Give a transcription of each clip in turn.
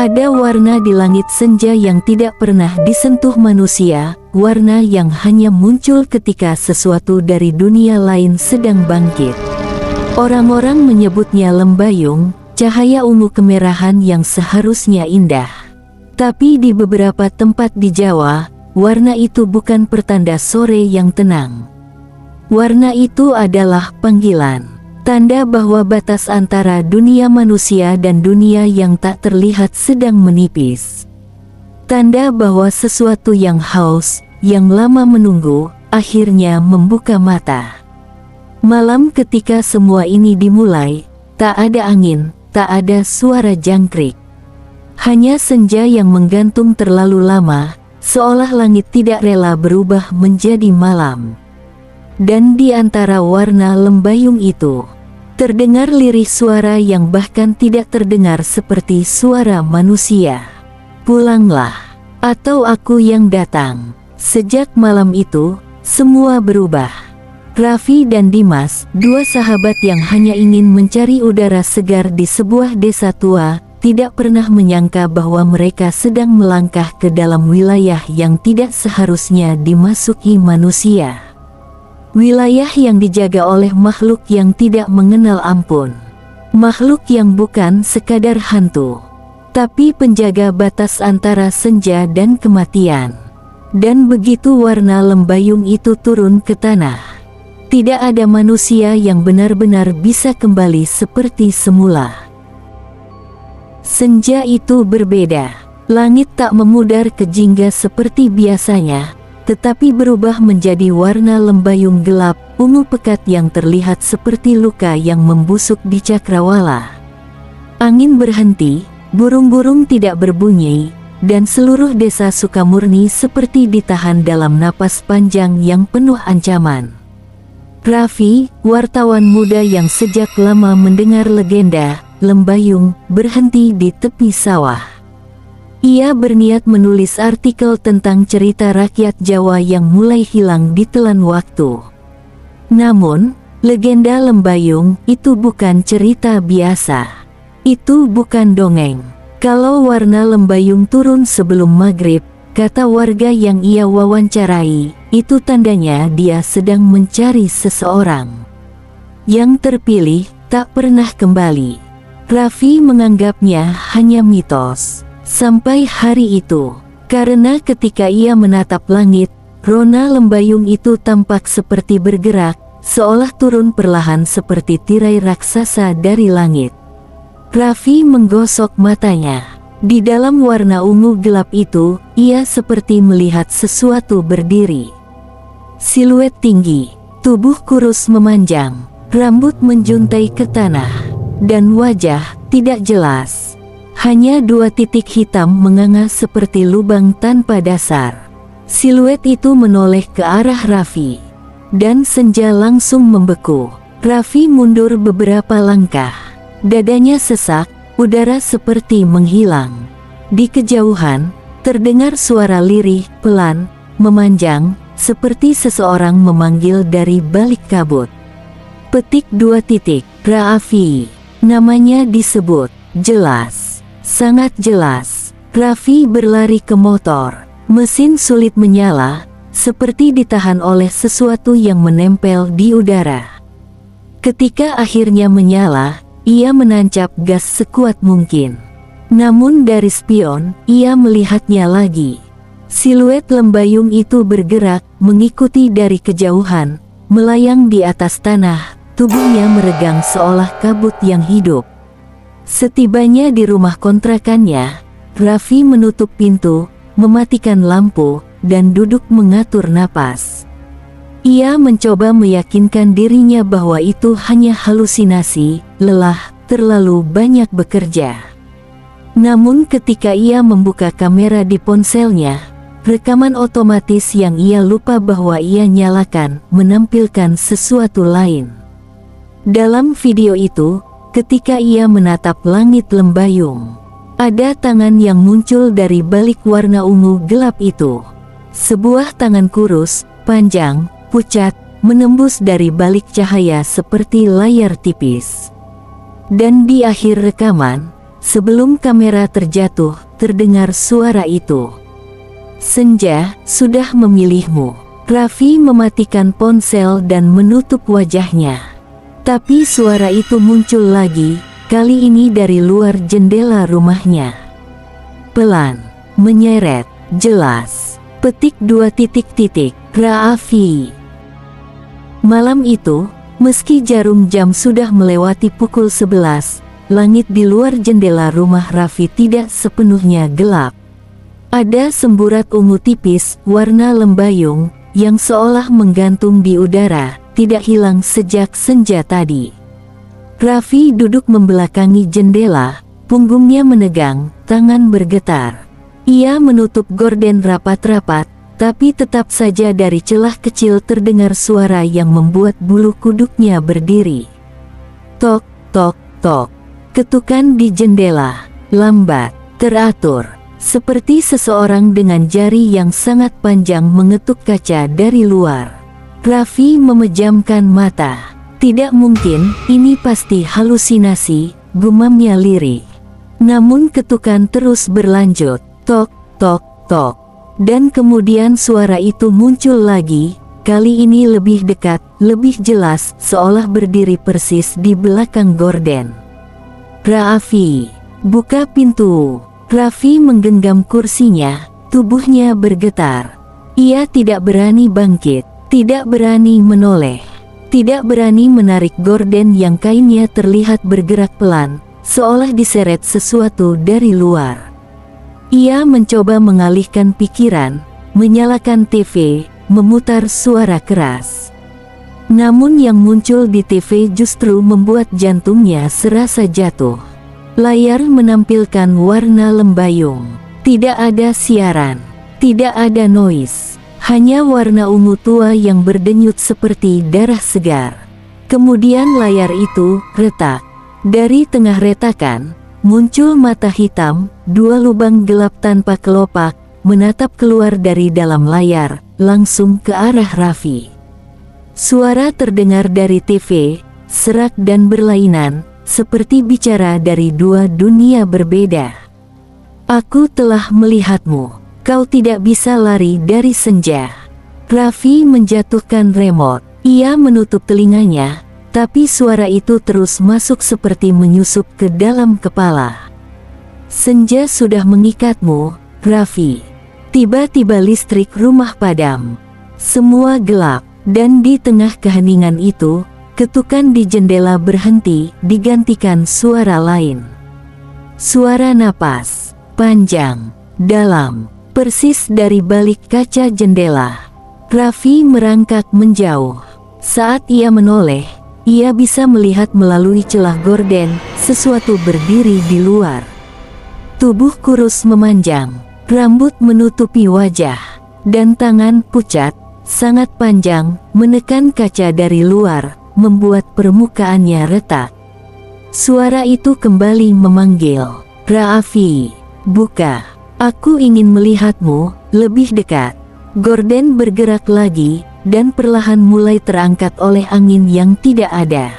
Ada warna di langit senja yang tidak pernah disentuh manusia, warna yang hanya muncul ketika sesuatu dari dunia lain sedang bangkit. Orang-orang menyebutnya lembayung, cahaya ungu kemerahan yang seharusnya indah. Tapi di beberapa tempat di Jawa, warna itu bukan pertanda sore yang tenang. Warna itu adalah panggilan. Tanda bahwa batas antara dunia manusia dan dunia yang tak terlihat sedang menipis. Tanda bahwa sesuatu yang haus, yang lama menunggu, akhirnya membuka mata. Malam ketika semua ini dimulai, tak ada angin, tak ada suara jangkrik. Hanya senja yang menggantung terlalu lama, seolah langit tidak rela berubah menjadi malam. Dan di antara warna lembayung itu, terdengar lirih suara yang bahkan tidak terdengar seperti suara manusia. Pulanglah, atau aku yang datang. Sejak malam itu, semua berubah. Raffi dan Dimas, dua sahabat yang hanya ingin mencari udara segar di sebuah desa tua, tidak pernah menyangka bahwa mereka sedang melangkah ke dalam wilayah yang tidak seharusnya dimasuki manusia. Wilayah yang dijaga oleh makhluk yang tidak mengenal ampun. Makhluk yang bukan sekadar hantu, tapi penjaga batas antara senja dan kematian. Dan begitu warna lembayung itu turun ke tanah, tidak ada manusia yang benar-benar bisa kembali seperti semula. Senja itu berbeda. Langit tak memudar ke jingga seperti biasanya, tetapi berubah menjadi warna lembayung gelap, ungu pekat yang terlihat seperti luka yang membusuk di cakrawala. Angin berhenti, burung-burung tidak berbunyi, dan seluruh desa Sukamurni seperti ditahan dalam napas panjang yang penuh ancaman. Raffi, wartawan muda yang sejak lama mendengar legenda lembayung, berhenti di tepi sawah. Ia berniat menulis artikel tentang cerita rakyat Jawa yang mulai hilang ditelan waktu. Namun, legenda lembayung itu bukan cerita biasa. Itu bukan dongeng. Kalau warna lembayung turun sebelum maghrib, kata warga yang ia wawancarai, itu tandanya dia sedang mencari seseorang. Yang terpilih tak pernah kembali. Raffi menganggapnya hanya mitos. Sampai hari itu, karena ketika ia menatap langit, rona lembayung itu tampak seperti bergerak, seolah turun perlahan seperti tirai raksasa dari langit. Raffi menggosok matanya. Di dalam warna ungu gelap itu, ia seperti melihat sesuatu berdiri. Siluet tinggi, tubuh kurus memanjang, rambut menjuntai ke tanah, dan wajah tidak jelas. Hanya dua titik hitam menganga seperti lubang tanpa dasar. Siluet itu menoleh ke arah Raffi, dan senja langsung membeku. Raffi mundur beberapa langkah. Dadanya sesak, udara seperti menghilang. Di kejauhan, terdengar suara lirih, pelan, memanjang, seperti seseorang memanggil dari balik kabut. Petik 2 titik, Raffi. Namanya disebut, jelas. Sangat jelas. Raffi berlari ke motor. Mesin sulit menyala, seperti ditahan oleh sesuatu yang menempel di udara. Ketika akhirnya menyala, ia menancap gas sekuat mungkin. Namun dari spion, ia melihatnya lagi. Siluet lembayung itu bergerak, mengikuti dari kejauhan, melayang di atas tanah, tubuhnya meregang seolah kabut yang hidup. Setibanya di rumah kontrakannya, Raffi menutup pintu, mematikan lampu, dan duduk mengatur napas. Ia mencoba meyakinkan dirinya bahwa itu hanya halusinasi, lelah, terlalu banyak bekerja. Namun ketika ia membuka kamera di ponselnya, rekaman otomatis yang ia lupa bahwa ia nyalakan, menampilkan sesuatu lain. Dalam video itu, ketika ia menatap langit lembayung, ada tangan yang muncul dari balik warna ungu gelap itu. Sebuah tangan kurus, panjang, pucat, menembus dari balik cahaya seperti layar tipis. Dan di akhir rekaman, Sebelum kamera terjatuh, terdengar suara itu. Senja sudah memilihmu. Raffi mematikan ponsel dan menutup wajahnya. Tapi suara itu muncul lagi, kali ini dari luar jendela rumahnya. Pelan, menyeret, jelas. Petik 2 titik. Raffi. Malam itu, meski jarum jam sudah melewati pukul 11, langit di luar jendela rumah Raffi tidak sepenuhnya gelap. Ada semburat ungu tipis, warna lembayung, yang seolah menggantung di udara, tidak hilang sejak senja tadi. Raffi duduk membelakangi jendela, punggungnya menegang, tangan bergetar. Ia menutup gorden rapat-rapat, tapi tetap saja dari celah kecil terdengar suara yang membuat bulu kuduknya berdiri. Tok, tok, tok. Ketukan di jendela, lambat, teratur, seperti seseorang dengan jari yang sangat panjang mengetuk kaca dari luar. Raffi memejamkan mata. Tidak mungkin, ini pasti halusinasi, gumamnya lirik. Namun ketukan terus berlanjut, tok, tok, tok. Dan kemudian suara itu muncul lagi, kali ini lebih dekat, lebih jelas, seolah berdiri persis di belakang gorden. Raffi, buka pintu. Raffi menggenggam kursinya, tubuhnya bergetar. Ia tidak berani bangkit, tidak berani menoleh, tidak berani menarik gorden yang kainnya terlihat bergerak pelan, seolah diseret sesuatu dari luar. Ia mencoba mengalihkan pikiran, menyalakan TV, memutar suara keras. Namun yang muncul di TV justru membuat jantungnya serasa jatuh. Layar menampilkan warna lembayung. Tidak ada siaran, tidak ada noise. Hanya warna ungu tua yang berdenyut seperti darah segar. Kemudian layar itu retak. Dari tengah retakan, muncul mata hitam, 2 lubang gelap tanpa kelopak, menatap keluar dari dalam layar, langsung ke arah Raffi. Suara terdengar dari TV, serak dan berlainan, seperti bicara dari 2 dunia berbeda. Aku telah melihatmu, kau tidak bisa lari dari senja. Raffi menjatuhkan remote, ia menutup telinganya, tapi suara itu terus masuk seperti menyusup ke dalam kepala. Senja sudah mengikatmu, Raffi. Tiba-tiba listrik rumah padam. Semua gelap, dan di tengah keheningan itu, ketukan di jendela berhenti, digantikan suara lain. Suara napas, panjang, dalam, persis dari balik kaca jendela. Raffi merangkak menjauh. Saat ia menoleh, ia bisa melihat melalui celah gorden, sesuatu berdiri di luar. Tubuh kurus memanjang, rambut menutupi wajah, dan tangan pucat, sangat panjang, menekan kaca dari luar, membuat permukaannya retak. Suara itu kembali memanggil, Raffi, buka, aku ingin melihatmu, lebih dekat. Gorden bergerak lagi, dan perlahan mulai terangkat oleh angin yang tidak ada.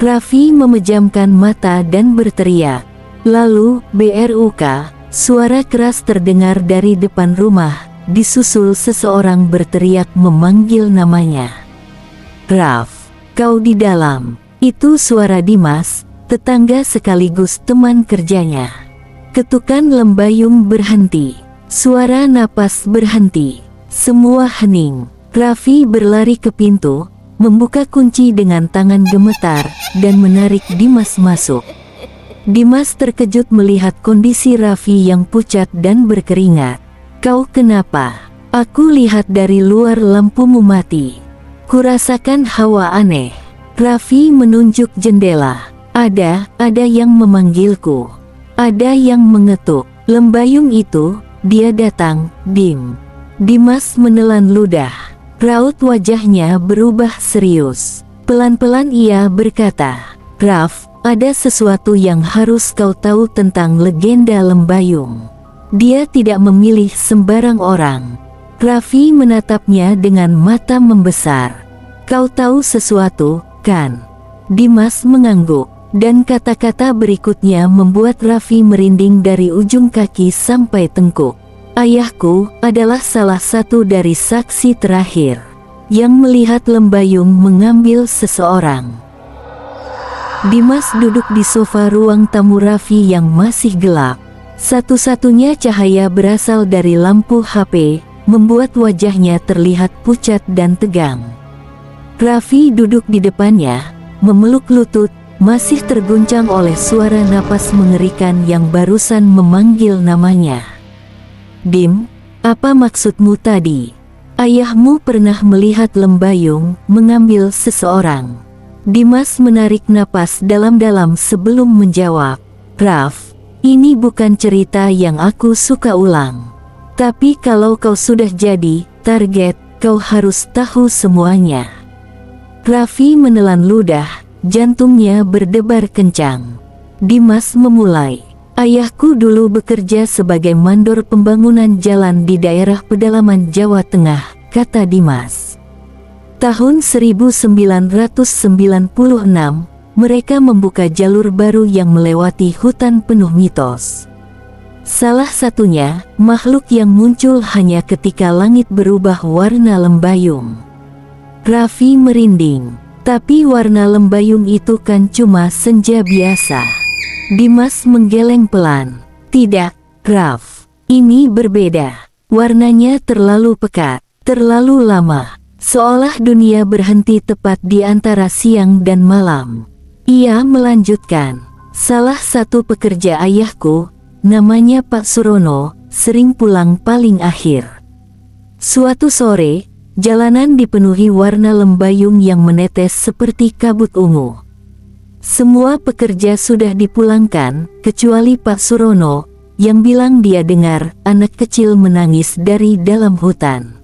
Raffi memejamkan mata dan berteriak. Lalu, BRUK, suara keras terdengar dari depan rumah, disusul seseorang berteriak memanggil namanya. Raf, kau di dalam. Itu suara Dimas, tetangga sekaligus teman kerjanya. Ketukan lembayung berhenti. Suara napas berhenti. Semua hening. Raffi berlari ke pintu, membuka kunci dengan tangan gemetar, dan menarik Dimas masuk. Dimas terkejut melihat kondisi Raffi yang pucat dan berkeringat. Kau kenapa? Aku lihat dari luar lampumu mati. Kurasakan hawa aneh. Raffi menunjuk jendela. Ada yang memanggilku. Ada yang mengetuk. Lembayung itu, dia datang, Dim. Dimas menelan ludah. Raut wajahnya berubah serius. Pelan-pelan ia berkata, Raf, ada sesuatu yang harus kau tahu tentang legenda Lembayung. Dia tidak memilih sembarang orang. Raffi menatapnya dengan mata membesar. Kau tahu sesuatu, kan? Dimas mengangguk. Dan kata-kata berikutnya membuat Raffi merinding dari ujung kaki sampai tengkuk. Ayahku adalah salah satu dari saksi terakhir yang melihat Lembayung mengambil seseorang. Dimas duduk di sofa ruang tamu Raffi yang masih gelap. Satu-satunya cahaya berasal dari lampu HP, membuat wajahnya terlihat pucat dan tegang. Raffi duduk di depannya, memeluk lutut, masih terguncang oleh suara napas mengerikan yang barusan memanggil namanya. "Dim, apa maksudmu tadi? Ayahmu pernah melihat Lembayung mengambil seseorang." Dimas menarik napas dalam-dalam sebelum menjawab. "Raf, ini bukan cerita yang aku suka ulang. Tapi kalau kau sudah jadi target, kau harus tahu semuanya." Raffi menelan ludah. Jantungnya berdebar kencang. Dimas memulai. "Ayahku dulu bekerja sebagai mandor pembangunan jalan di daerah pedalaman Jawa Tengah," kata Dimas. "Tahun 1996, mereka membuka jalur baru yang melewati hutan penuh mitos. Salah satunya, makhluk yang muncul hanya ketika langit berubah warna Lembayung." Raffi merinding. "Tapi warna Lembayung itu kan cuma senja biasa." Dimas menggeleng pelan. "Tidak, Raf. Ini berbeda. Warnanya terlalu pekat, terlalu lama. Seolah dunia berhenti tepat di antara siang dan malam." Ia melanjutkan. "Salah satu pekerja ayahku, namanya Pak Surono, sering pulang paling akhir. Suatu sore, jalanan dipenuhi warna Lembayung yang menetes seperti kabut ungu. Semua pekerja sudah dipulangkan, kecuali Pak Surono, yang bilang dia dengar anak kecil menangis dari dalam hutan."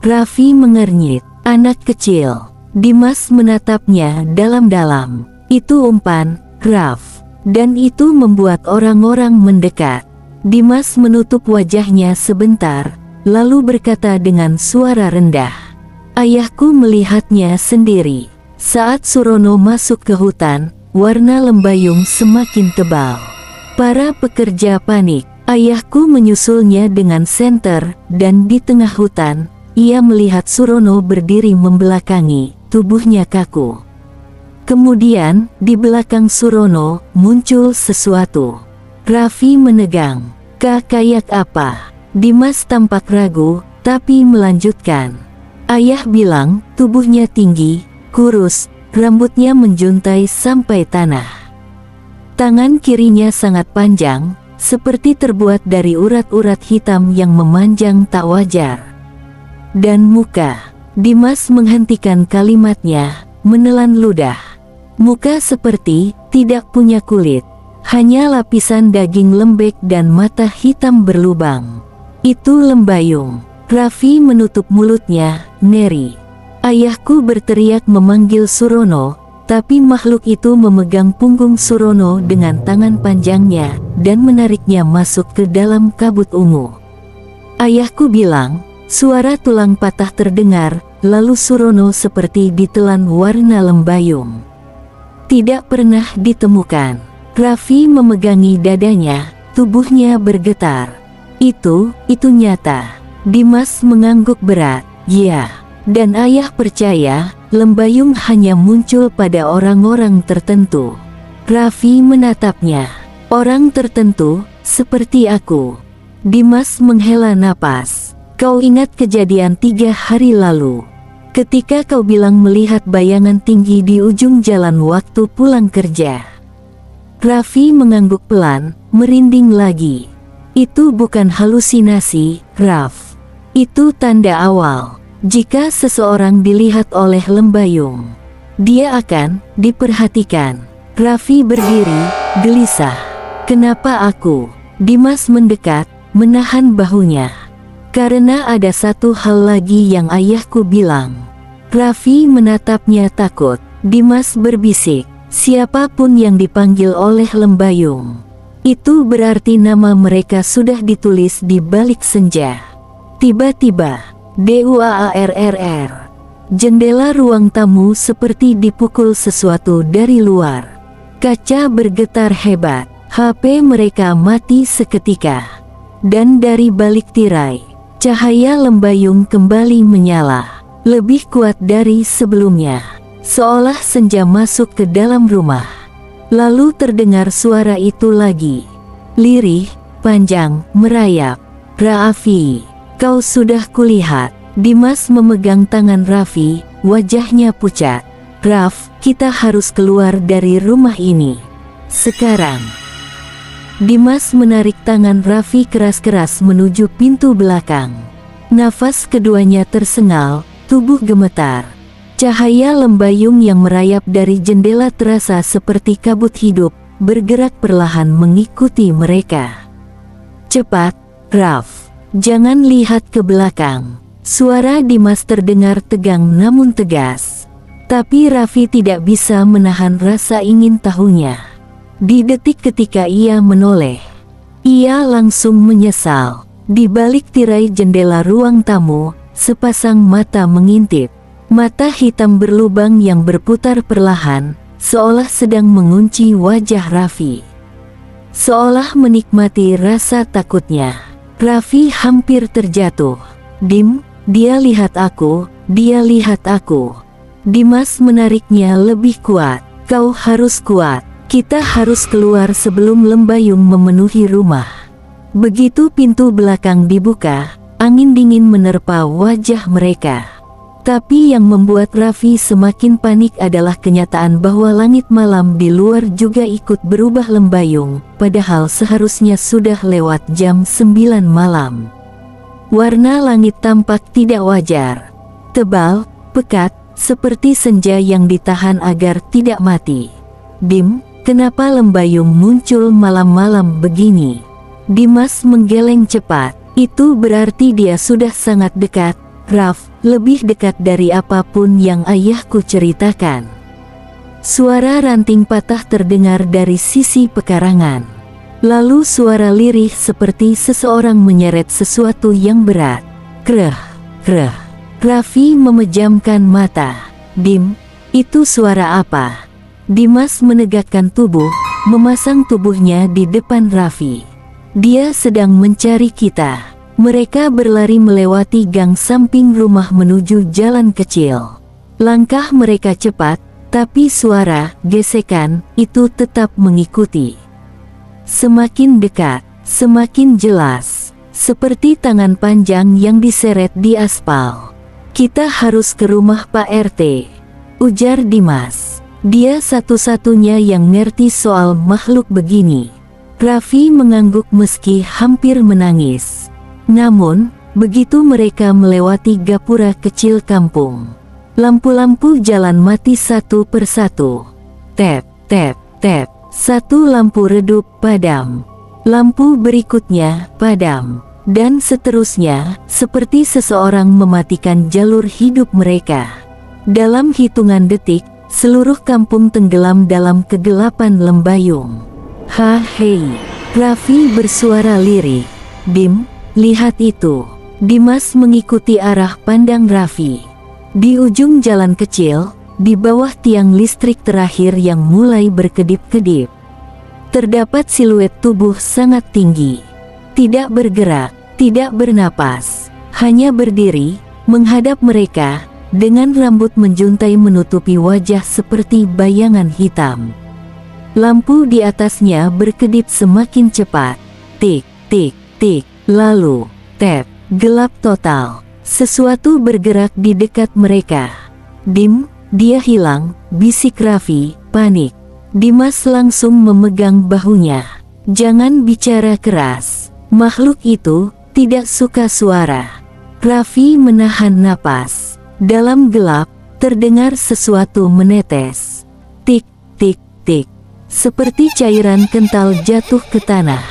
Raffi mengernyit. "Anak kecil?" Dimas menatapnya dalam-dalam. "Itu umpan, Raf. Dan itu membuat orang-orang mendekat." Dimas menutup wajahnya sebentar, lalu berkata dengan suara rendah, "Ayahku melihatnya sendiri. Saat Surono masuk ke hutan, warna Lembayung semakin tebal. Para pekerja panik. Ayahku menyusulnya dengan senter, dan di tengah hutan, ia melihat Surono berdiri membelakangi, tubuhnya kaku. Kemudian, di belakang Surono, muncul sesuatu." Raffi menegang. "Kayak apa?" Dimas tampak ragu, tapi melanjutkan. "Ayah bilang, tubuhnya tinggi, kurus, rambutnya menjuntai sampai tanah. Tangan kirinya sangat panjang, seperti terbuat dari urat-urat hitam yang memanjang tak wajar. Dan muka." Dimas menghentikan kalimatnya, menelan ludah. "Muka seperti tidak punya kulit, hanya lapisan daging lembek dan mata hitam berlubang. Itu Lembayung." Raffi menutup mulutnya, ngeri. Ayahku berteriak memanggil Surono, tapi makhluk itu memegang punggung Surono dengan tangan panjangnya, dan menariknya masuk ke dalam kabut ungu. Ayahku bilang, suara tulang patah terdengar, lalu Surono seperti ditelan warna Lembayung. Tidak pernah ditemukan." Raffi memegangi dadanya, tubuhnya bergetar. Itu nyata." Dimas mengangguk berat. "Ya, dan ayah percaya, Lembayung hanya muncul pada orang-orang tertentu." Raffi menatapnya. "Orang tertentu, seperti aku." Dimas menghela napas. "Kau ingat kejadian 3 hari lalu? Ketika kau bilang melihat bayangan tinggi di ujung jalan waktu pulang kerja?" Raffi mengangguk pelan, merinding lagi. "Itu bukan halusinasi, Raf. Itu tanda awal. Jika seseorang dilihat oleh Lembayung, dia akan diperhatikan." Raffi berdiri, gelisah. "Kenapa aku?" Dimas mendekat, menahan bahunya. "Karena ada satu hal lagi yang ayahku bilang." Raffi menatapnya takut. Dimas berbisik, "Siapapun yang dipanggil oleh Lembayung, itu berarti nama mereka sudah ditulis di balik senja." Tiba-tiba, DUAARRR. Jendela ruang tamu seperti dipukul sesuatu dari luar. Kaca bergetar hebat. HP mereka mati seketika. Dan dari balik tirai, cahaya lembayung kembali menyala. Lebih kuat dari sebelumnya. Seolah senja masuk ke dalam rumah. Lalu terdengar suara itu lagi. Lirih, panjang, merayap. Raffi, kau sudah kulihat. Dimas memegang tangan Raffi, wajahnya pucat. Raf, kita harus keluar dari rumah ini. Sekarang. Dimas menarik tangan Raffi keras-keras menuju pintu belakang. Nafas keduanya tersengal, tubuh gemetar. Cahaya lembayung yang merayap dari jendela terasa seperti kabut hidup, bergerak perlahan mengikuti mereka. Cepat, Raf. Jangan lihat ke belakang. Suara Dimas terdengar tegang namun tegas. Tapi Raffi tidak bisa menahan rasa ingin tahunya. Di detik ketika ia menoleh, ia langsung menyesal. Di balik tirai jendela ruang tamu, sepasang mata mengintip. Mata hitam berlubang yang berputar perlahan, seolah sedang mengunci wajah Raffi. Seolah menikmati rasa takutnya. Raffi hampir terjatuh. Dim, dia lihat aku, dia lihat aku. Dimas menariknya lebih kuat. Kau harus kuat. Kita harus keluar sebelum lembayung memenuhi rumah. Begitu pintu belakang dibuka, angin dingin menerpa wajah mereka. Tapi yang membuat Raffi semakin panik adalah kenyataan bahwa langit malam di luar juga ikut berubah lembayung, padahal seharusnya sudah lewat jam 9 malam. Warna langit tampak tidak wajar. Tebal, pekat, seperti senja yang ditahan agar tidak mati. Dim, kenapa lembayung muncul malam-malam begini? Dimas menggeleng cepat. Itu berarti dia sudah sangat dekat. Raf, lebih dekat dari apapun yang ayahku ceritakan. Suara ranting patah terdengar dari sisi pekarangan. Lalu suara lirih seperti seseorang menyeret sesuatu yang berat. Kreh, kreh. Raffi memejamkan mata. Dim, itu suara apa? Dimas menegakkan tubuh, memasang tubuhnya di depan Raffi. Dia sedang mencari kita. Mereka berlari melewati gang samping rumah menuju jalan kecil. Langkah mereka cepat, tapi suara, gesekan, itu tetap mengikuti. Semakin dekat, semakin jelas. Seperti tangan panjang yang diseret di aspal. Kita harus ke rumah Pak RT, ujar Dimas. Dia satu-satunya yang ngerti soal makhluk begini. Raffi mengangguk meski hampir menangis. Namun, begitu mereka melewati gapura kecil kampung, lampu-lampu jalan mati satu persatu. Tep, tep, tep. Satu lampu redup, padam. Lampu berikutnya, padam. Dan seterusnya, seperti seseorang mematikan jalur hidup mereka. Dalam hitungan detik, seluruh kampung tenggelam dalam kegelapan lembayung. Hei, Raffi bersuara lirih. Dim, lihat itu. Dimas mengikuti arah pandang Raffi. Di ujung jalan kecil, di bawah tiang listrik terakhir yang mulai berkedip-kedip, terdapat siluet tubuh sangat tinggi. Tidak bergerak, tidak bernapas, hanya berdiri, menghadap mereka, dengan rambut menjuntai menutupi wajah seperti bayangan hitam. Lampu di atasnya berkedip semakin cepat. Tik, tik, tik. Lalu, tep, gelap total. Sesuatu bergerak di dekat mereka. Dim, dia hilang, bisik Raffi, panik. Dimas langsung memegang bahunya. Jangan bicara keras. Makhluk itu tidak suka suara. Raffi menahan napas. Dalam gelap, terdengar sesuatu menetes. Tik, tik, tik. Seperti cairan kental jatuh ke tanah.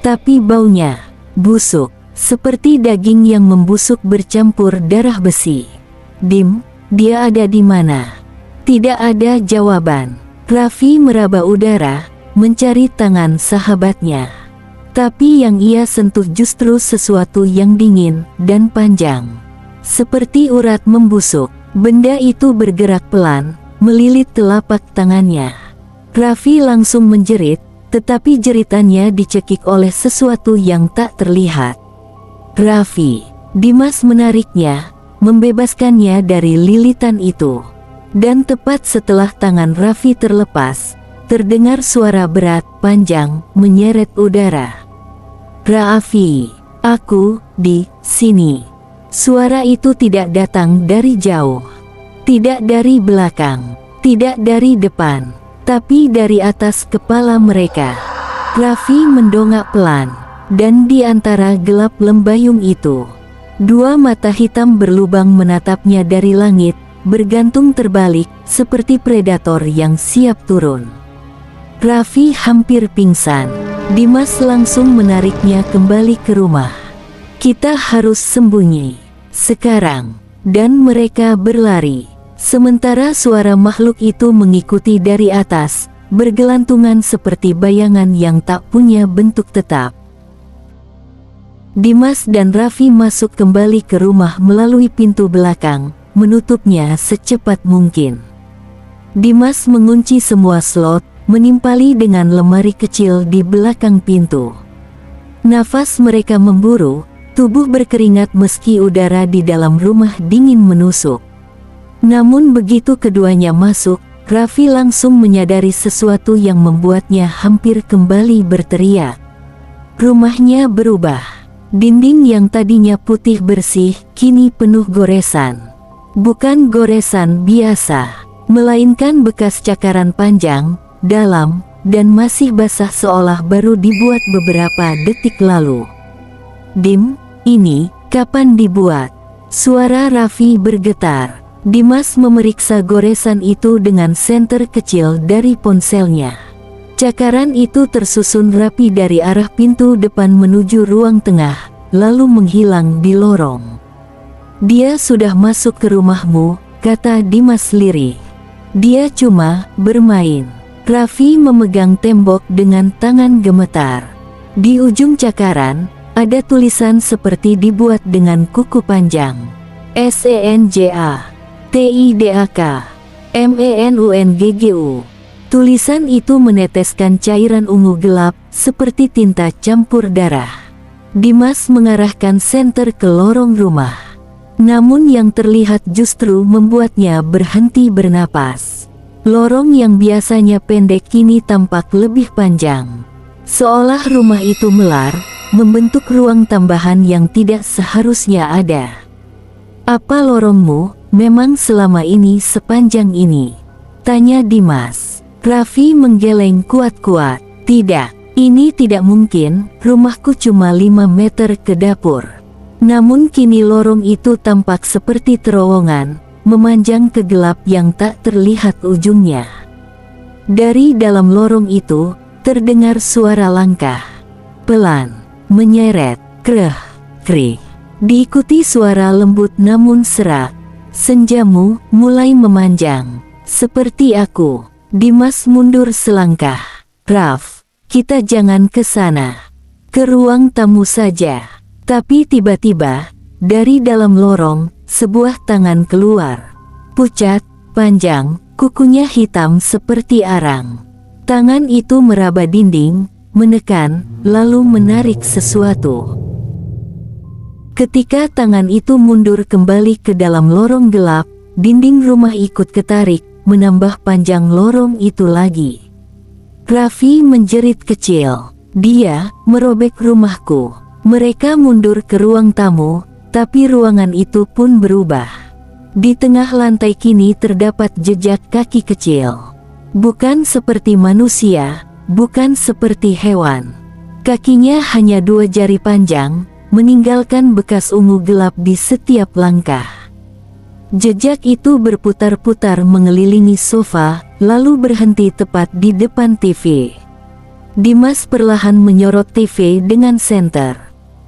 Tapi baunya busuk, seperti daging yang membusuk bercampur darah besi. Dim, dia ada di mana? Tidak ada jawaban. Raffi meraba udara, mencari tangan sahabatnya. Tapi yang ia sentuh justru sesuatu yang dingin dan panjang. Seperti urat membusuk, benda itu bergerak pelan, melilit telapak tangannya. Raffi langsung menjerit, tetapi jeritannya dicekik oleh sesuatu yang tak terlihat. Raffi, Dimas menariknya, membebaskannya dari lilitan itu. Dan tepat setelah tangan Raffi terlepas, terdengar suara berat, panjang, menyeret udara. Raffi, aku di sini. Suara itu tidak datang dari jauh, tidak dari belakang, tidak dari depan, tapi dari atas kepala mereka. Raffi mendongak pelan, dan di antara gelap lembayung itu, dua mata hitam berlubang menatapnya dari langit, bergantung terbalik, seperti predator yang siap turun. Raffi hampir pingsan. Dimas langsung menariknya kembali ke rumah. Kita harus sembunyi sekarang. Dan mereka berlari. Sementara suara makhluk itu mengikuti dari atas, bergelantungan seperti bayangan yang tak punya bentuk tetap. Dimas dan Raffi masuk kembali ke rumah melalui pintu belakang, menutupnya secepat mungkin. Dimas mengunci semua slot, menimpali dengan lemari kecil di belakang pintu. Nafas mereka memburu, tubuh berkeringat meski udara di dalam rumah dingin menusuk. Namun begitu keduanya masuk, Raffi langsung menyadari sesuatu yang membuatnya hampir kembali berteriak. Rumahnya berubah. Dinding yang tadinya putih bersih, kini penuh goresan. Bukan goresan biasa, melainkan bekas cakaran panjang, dalam, dan masih basah seolah baru dibuat beberapa detik lalu. Dim, ini, kapan dibuat? Suara Raffi bergetar. Dimas memeriksa goresan itu dengan senter kecil dari ponselnya. Cakaran itu tersusun rapi dari arah pintu depan menuju ruang tengah, lalu menghilang di lorong. Dia sudah masuk ke rumahmu, kata Dimas lirih. Dia cuma bermain. Raffi memegang tembok dengan tangan gemetar. Di ujung cakaran, ada tulisan seperti dibuat dengan kuku panjang. SENJA TIDAK MENUNGGU. Tulisan itu meneteskan cairan ungu gelap, seperti tinta campur darah. Dimas mengarahkan senter ke lorong rumah. Namun yang terlihat justru membuatnya berhenti bernapas. Lorong yang biasanya pendek kini tampak lebih panjang. Seolah rumah itu melar, membentuk ruang tambahan yang tidak seharusnya ada. Apa lorongmu memang selama ini sepanjang ini? Tanya Dimas. Raffi menggeleng kuat-kuat. Tidak, ini tidak mungkin, rumahku cuma 5 meter ke dapur. Namun kini lorong itu tampak seperti terowongan, memanjang ke gelap yang tak terlihat ujungnya. Dari dalam lorong itu, terdengar suara langkah. Pelan, menyeret, kreh, krih. Diikuti suara lembut namun serak. Senjamu mulai memanjang. Seperti aku. Dimas mundur selangkah. Raf, kita jangan ke sana. Ke ruang tamu saja. Tapi tiba-tiba, dari dalam lorong, sebuah tangan keluar. Pucat, panjang, kukunya hitam seperti arang. Tangan itu meraba dinding, menekan, lalu menarik sesuatu. Ketika tangan itu mundur kembali ke dalam lorong gelap, dinding rumah ikut ketarik, menambah panjang lorong itu lagi. Raffi menjerit kecil. Dia merobek rumahku. Mereka mundur ke ruang tamu, tapi ruangan itu pun berubah. Di tengah lantai kini terdapat jejak kaki kecil. Bukan seperti manusia, bukan seperti hewan. Kakinya hanya 2 jari panjang, meninggalkan bekas ungu gelap di setiap langkah. Jejak itu berputar-putar mengelilingi sofa, lalu berhenti tepat di depan TV. Dimas perlahan menyorot TV dengan senter.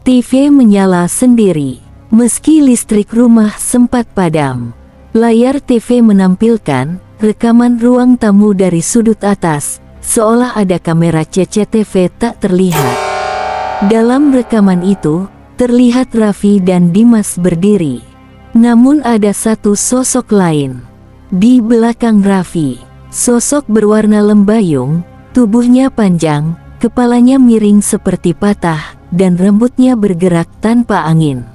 TV menyala sendiri, meski listrik rumah sempat padam. Layar TV menampilkan rekaman ruang tamu dari sudut atas, seolah ada kamera CCTV tak terlihat. Dalam rekaman itu, terlihat Raffi dan Dimas berdiri. Namun ada satu sosok lain. Di belakang Raffi, Sosok berwarna lembayung, tubuhnya panjang, kepalanya miring seperti patah, dan rambutnya bergerak tanpa angin.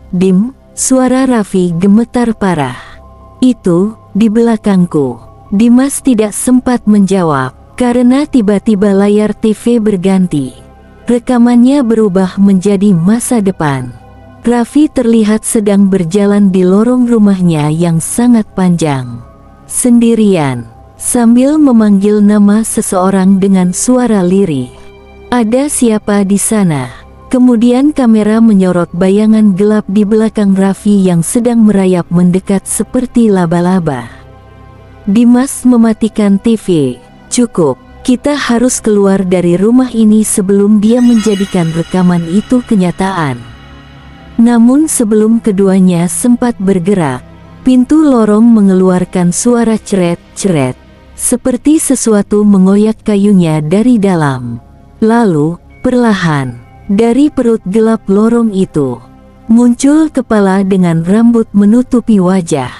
Dim, suara Raffi gemetar parah. Itu, di belakangku. Dimas tidak sempat menjawab, karena tiba-tiba layar TV berganti. Rekamannya berubah menjadi masa depan. Raffi terlihat sedang berjalan di lorong rumahnya yang sangat panjang. Sendirian, sambil memanggil nama seseorang dengan suara lirih. Ada siapa di sana? Kemudian kamera menyorot bayangan gelap di belakang Raffi yang sedang merayap mendekat seperti laba-laba. Dimas mematikan TV. Cukup, kita harus keluar dari rumah ini sebelum dia menjadikan rekaman itu kenyataan. Namun sebelum keduanya sempat bergerak, pintu lorong mengeluarkan suara ceret-ceret, seperti sesuatu mengoyak kayunya dari dalam. Lalu, perlahan, dari perut gelap lorong itu, muncul kepala dengan rambut menutupi wajah.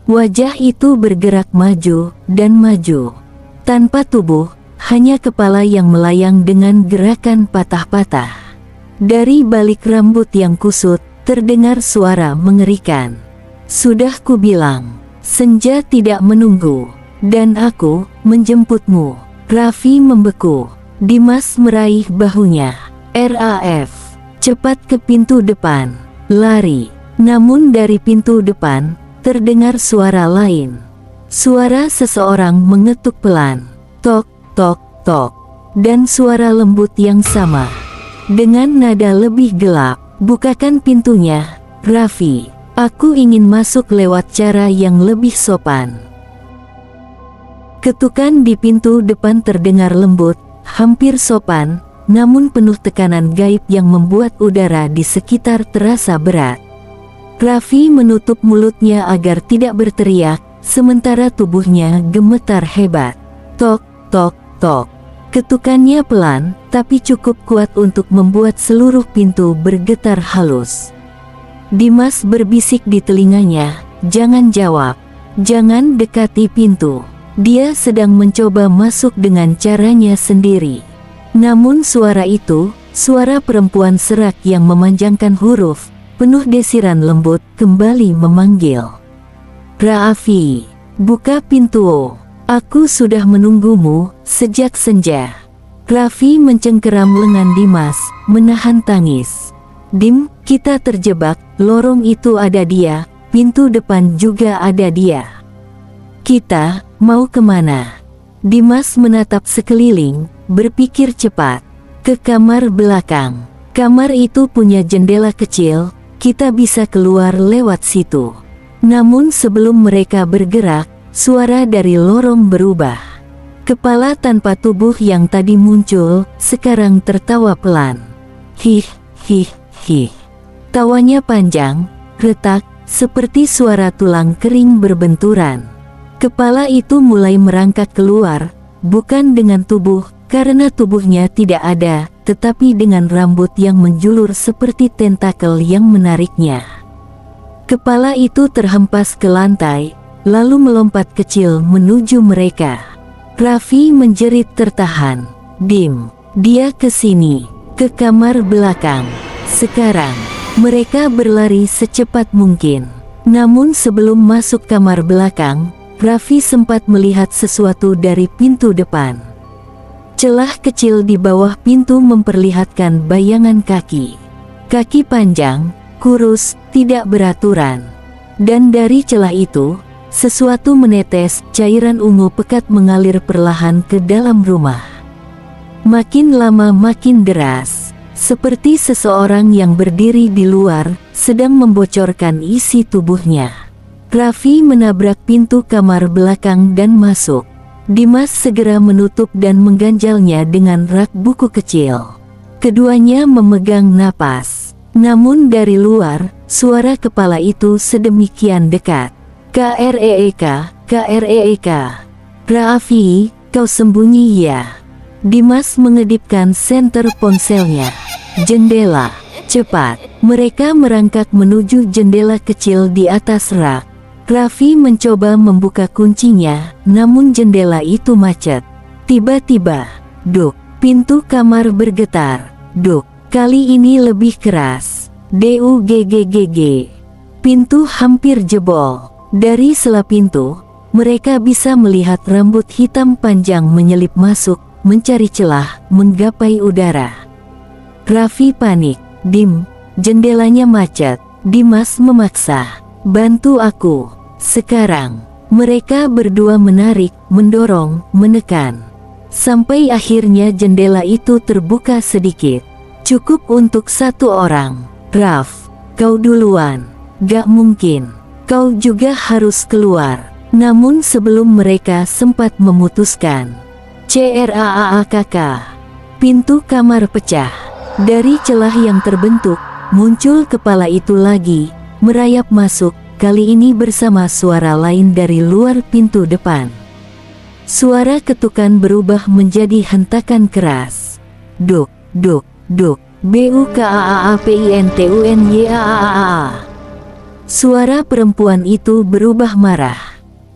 Wajah itu bergerak maju dan maju. Tanpa tubuh, hanya kepala yang melayang dengan gerakan patah-patah. Dari balik rambut yang kusut, terdengar suara mengerikan. Sudah kubilang, senja tidak menunggu, dan aku menjemputmu. Raffi membeku. Dimas meraih bahunya. RAF, cepat ke pintu depan, lari. Namun dari pintu depan, terdengar suara lain. Suara seseorang mengetuk pelan, tok, tok, tok. Dan suara lembut yang sama. Dengan nada lebih gelap, bukakan pintunya, Raffi. Aku ingin masuk lewat cara yang lebih sopan. Ketukan di pintu depan terdengar lembut, hampir sopan, namun penuh tekanan gaib yang membuat udara di sekitar terasa berat. Raffi menutup mulutnya agar tidak berteriak, sementara tubuhnya gemetar hebat. Tok, tok, tok. Ketukannya pelan, tapi cukup kuat untuk membuat seluruh pintu bergetar halus. Dimas berbisik di telinganya, jangan jawab, jangan dekati pintu. Dia sedang mencoba masuk dengan caranya sendiri. Namun suara itu, suara perempuan serak yang memanjangkan huruf, penuh desiran lembut, kembali memanggil. Raffi, buka pintu. Aku sudah menunggumu sejak senja. Raffi mencengkeram lengan Dimas, menahan tangis. Dim, kita terjebak, lorong itu ada dia, pintu depan juga ada dia. Kita mau kemana? Dimas menatap sekeliling, berpikir cepat. Ke kamar belakang. Kamar itu punya jendela kecil, kita bisa keluar lewat situ. Namun sebelum mereka bergerak, suara dari lorong berubah. Kepala tanpa tubuh yang tadi muncul, sekarang tertawa pelan. Hih, hih, hih. Tawanya panjang, retak, seperti suara tulang kering berbenturan. Kepala itu mulai merangkak keluar, bukan dengan tubuh, karena tubuhnya tidak ada, tetapi dengan rambut yang menjulur seperti tentakel yang menariknya. Kepala itu terhempas ke lantai, lalu melompat kecil menuju mereka. Raffi menjerit tertahan. Dim, dia ke sini, ke kamar belakang. Sekarang, mereka berlari secepat mungkin. Namun sebelum masuk kamar belakang, Raffi sempat melihat sesuatu dari pintu depan. Celah kecil di bawah pintu memperlihatkan bayangan kaki. Kaki panjang, kurus, tidak beraturan. Dan dari celah itu, sesuatu menetes, cairan ungu pekat mengalir perlahan ke dalam rumah. Makin lama makin deras, seperti seseorang yang berdiri di luar, sedang membocorkan isi tubuhnya. Raffi menabrak pintu kamar belakang dan masuk. Dimas segera menutup dan mengganjalnya dengan rak buku kecil. Keduanya memegang napas. Namun dari luar, suara kepala itu sedemikian dekat. KREEK, KREEK. Raffi, kau sembunyi ya? Dimas mengedipkan senter ponselnya. Jendela, cepat. Mereka merangkak menuju jendela kecil di atas rak. Raffi mencoba membuka kuncinya, namun jendela itu macet. Tiba-tiba, duk, pintu kamar bergetar. Duk, kali ini lebih keras. Duggggg. Pintu hampir jebol. Dari sela pintu, mereka bisa melihat rambut hitam panjang menyelip masuk, mencari celah, menggapai udara. Raffi panik. Dim, jendelanya macet. Dimas memaksa. Bantu aku. Sekarang. Mereka berdua menarik, mendorong, menekan. Sampai akhirnya jendela itu terbuka sedikit. Cukup untuk satu orang. Raff, kau duluan. Gak mungkin. Kau juga harus keluar. Namun sebelum mereka sempat memutuskan. CRAAKK. Pintu kamar pecah. Dari celah yang terbentuk, muncul kepala itu lagi, merayap masuk, kali ini bersama suara lain dari luar pintu depan. Suara ketukan berubah menjadi hentakan keras. Duk, duk, duk. BUKAAAPINTUNYAAA. Suara perempuan itu berubah marah.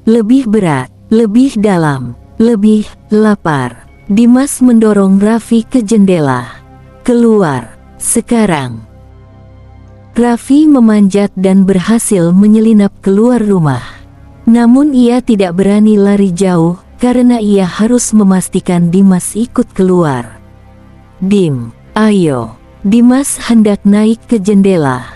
Lebih berat, lebih dalam, lebih lapar. Dimas mendorong Raffi ke jendela. Keluar, sekarang. Raffi memanjat dan berhasil menyelinap keluar rumah. Namun ia tidak berani lari jauh, karena ia harus memastikan Dimas ikut keluar. Dim, ayo. Dimas hendak naik ke jendela.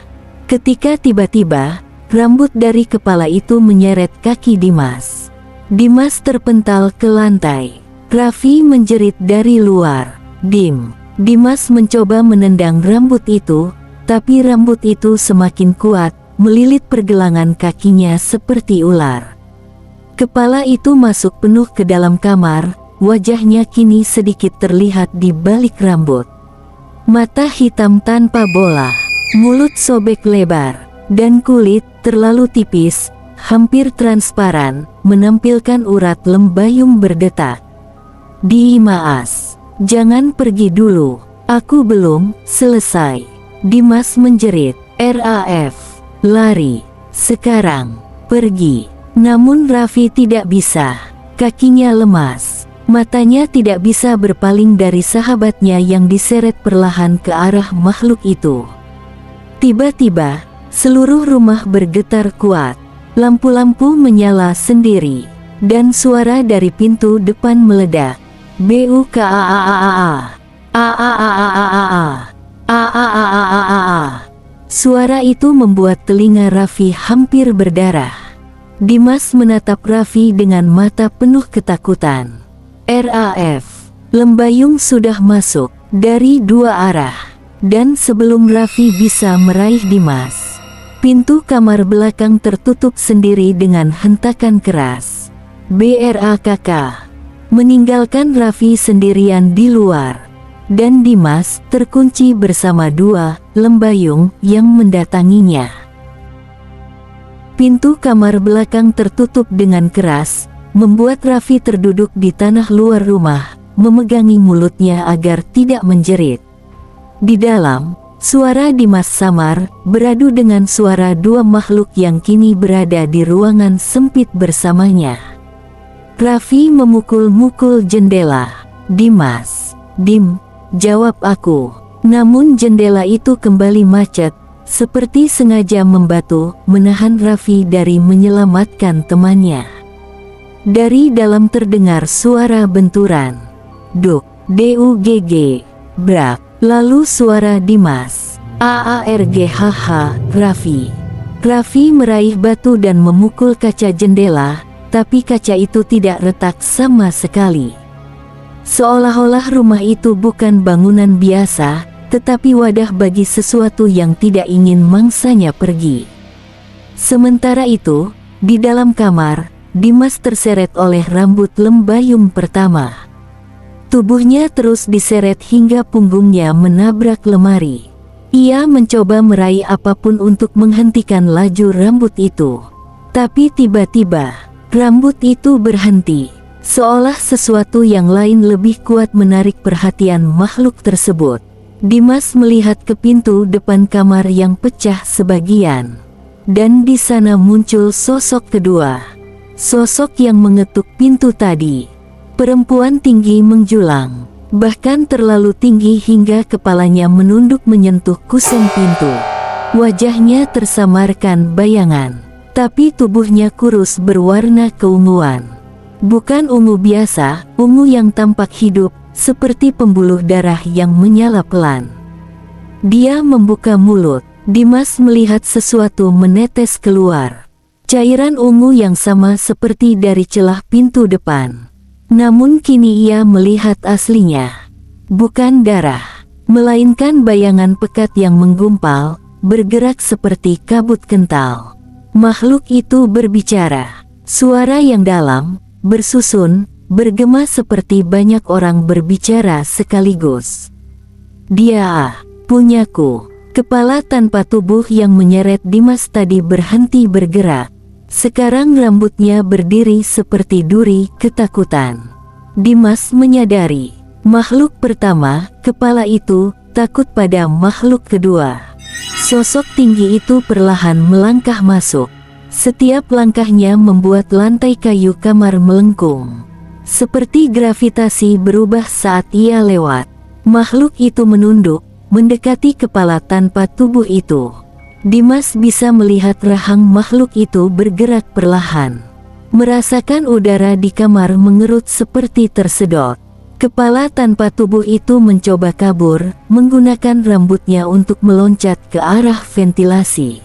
Ketika tiba-tiba, rambut dari kepala itu menyeret kaki Dimas. Dimas terpental ke lantai. Raffi menjerit dari luar. Dim. Dimas mencoba menendang rambut itu, tapi rambut itu semakin kuat, melilit pergelangan kakinya seperti ular. Kepala itu masuk penuh ke dalam kamar, wajahnya kini sedikit terlihat di balik rambut. Mata hitam tanpa bola, mulut sobek lebar, dan kulit terlalu tipis, hampir transparan, menampilkan urat lembayung berdetak. Dimas, jangan pergi dulu, aku belum selesai. Dimas menjerit. RAF, lari, sekarang, pergi. Namun Raffi tidak bisa, kakinya lemas. Matanya tidak bisa berpaling dari sahabatnya yang diseret perlahan ke arah makhluk itu. Tiba-tiba, seluruh rumah bergetar kuat. Lampu-lampu menyala sendiri, dan suara dari pintu depan meledak. BUKAAAA. AAAAAA. Suara itu membuat telinga Raffi hampir berdarah. Dimas menatap Raffi dengan mata penuh ketakutan. RAF, lembayung sudah masuk dari dua arah, dan sebelum Raffi bisa meraih Dimas, pintu kamar belakang tertutup sendiri dengan hentakan keras. BRAKK, meninggalkan Raffi sendirian di luar, dan Dimas terkunci bersama dua lembayung yang mendatanginya. Pintu kamar belakang tertutup dengan keras, membuat Raffi terduduk di tanah luar rumah, memegangi mulutnya agar tidak menjerit. Di dalam, suara Dimas samar, beradu dengan suara dua makhluk yang kini berada di ruangan sempit bersamanya. Raffi memukul-mukul jendela. Dimas, Dim, jawab aku. Namun jendela itu kembali macet, seperti sengaja membatu, menahan Raffi dari menyelamatkan temannya. Dari dalam terdengar suara benturan. Duk, dugg, brak. Lalu suara Dimas. AARGHH, Raffi. Raffi meraih batu dan memukul kaca jendela, tapi kaca itu tidak retak sama sekali. Seolah-olah rumah itu bukan bangunan biasa, tetapi wadah bagi sesuatu yang tidak ingin mangsanya pergi. Sementara itu, di dalam kamar, Dimas terseret oleh rambut lembayung pertama. Tubuhnya terus diseret hingga punggungnya menabrak lemari. Ia mencoba meraih apapun untuk menghentikan laju rambut itu. Tapi tiba-tiba, rambut itu berhenti. Seolah sesuatu yang lain lebih kuat menarik perhatian makhluk tersebut. Dimas melihat ke pintu depan kamar yang pecah sebagian. dan di sana muncul sosok kedua. Sosok yang mengetuk pintu tadi. Perempuan tinggi menjulang, bahkan terlalu tinggi hingga kepalanya menunduk menyentuh kusen pintu. Wajahnya tersamarkan bayangan, tapi tubuhnya kurus berwarna keunguan. Bukan ungu biasa, ungu yang tampak hidup, seperti pembuluh darah yang menyala pelan. Dia membuka mulut. Dimas melihat sesuatu menetes keluar. Cairan ungu yang sama seperti dari celah pintu depan. Namun kini ia melihat aslinya. Bukan darah, melainkan bayangan pekat yang menggumpal, bergerak seperti kabut kental. Makhluk itu berbicara. Suara yang dalam, bersusun, bergema seperti banyak orang berbicara sekaligus. Dia, punyaku. Kepala tanpa tubuh yang menyeret Dimas tadi berhenti bergerak. Sekarang rambutnya berdiri seperti duri ketakutan. Dimas menyadari, makhluk pertama, kepala itu, takut pada makhluk kedua. Sosok tinggi itu perlahan melangkah masuk. Setiap langkahnya membuat lantai kayu kamar melengkung. Seperti gravitasi berubah saat ia lewat. Makhluk itu menunduk, mendekati kepala tanpa tubuh itu. Dimas bisa melihat rahang makhluk itu bergerak perlahan. Merasakan udara di kamar mengerut seperti tersedot. Kepala tanpa tubuh itu mencoba kabur, menggunakan rambutnya untuk meloncat ke arah ventilasi.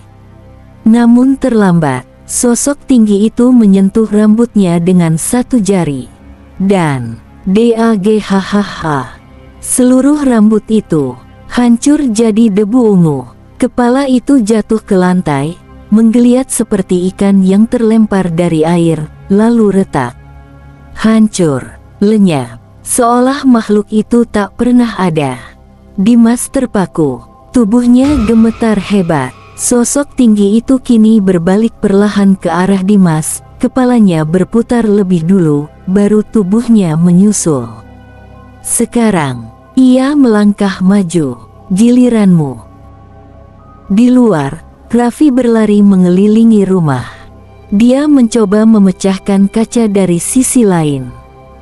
Namun terlambat, sosok tinggi itu menyentuh rambutnya dengan satu jari. Dan, seluruh rambut itu hancur jadi debu ungu. Kepala itu jatuh ke lantai, menggeliat seperti ikan yang terlempar dari air, lalu retak. Hancur, lenyap, seolah makhluk itu tak pernah ada. Dimas terpaku, tubuhnya gemetar hebat. Sosok tinggi itu kini berbalik perlahan ke arah Dimas, kepalanya berputar lebih dulu, baru tubuhnya menyusul. Sekarang, ia melangkah maju. Giliranmu. Di luar, Raffi berlari mengelilingi rumah. Dia mencoba memecahkan kaca dari sisi lain.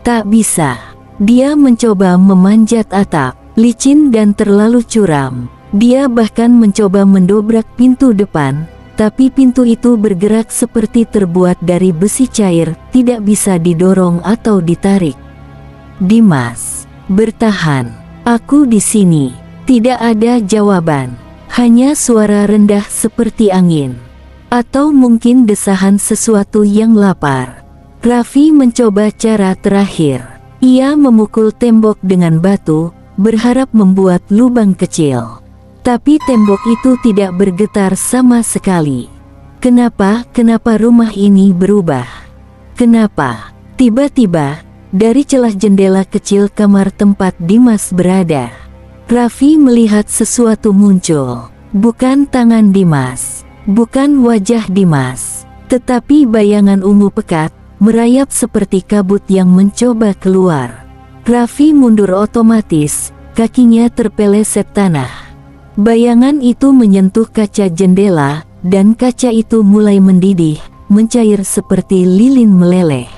Tak bisa. Dia mencoba memanjat atap, licin dan terlalu curam. Dia bahkan mencoba mendobrak pintu depan, tapi pintu itu bergerak seperti terbuat dari besi cair, tidak bisa didorong atau ditarik. Dimas, bertahan. Aku di sini. Tidak ada jawaban. Hanya suara rendah seperti angin. Atau mungkin desahan sesuatu yang lapar. Raffi mencoba cara terakhir. Ia memukul tembok dengan batu, berharap membuat lubang kecil. Tapi tembok itu tidak bergetar sama sekali. Kenapa rumah ini berubah? Kenapa? Tiba-tiba, dari celah jendela kecil kamar tempat Dimas berada, Raffi melihat sesuatu muncul. Bukan tangan Dimas, bukan wajah Dimas, tetapi bayangan ungu pekat, merayap seperti kabut yang mencoba keluar. Raffi mundur otomatis, kakinya terpeleset tanah. Bayangan itu menyentuh kaca jendela, dan kaca itu mulai mendidih, mencair seperti lilin meleleh.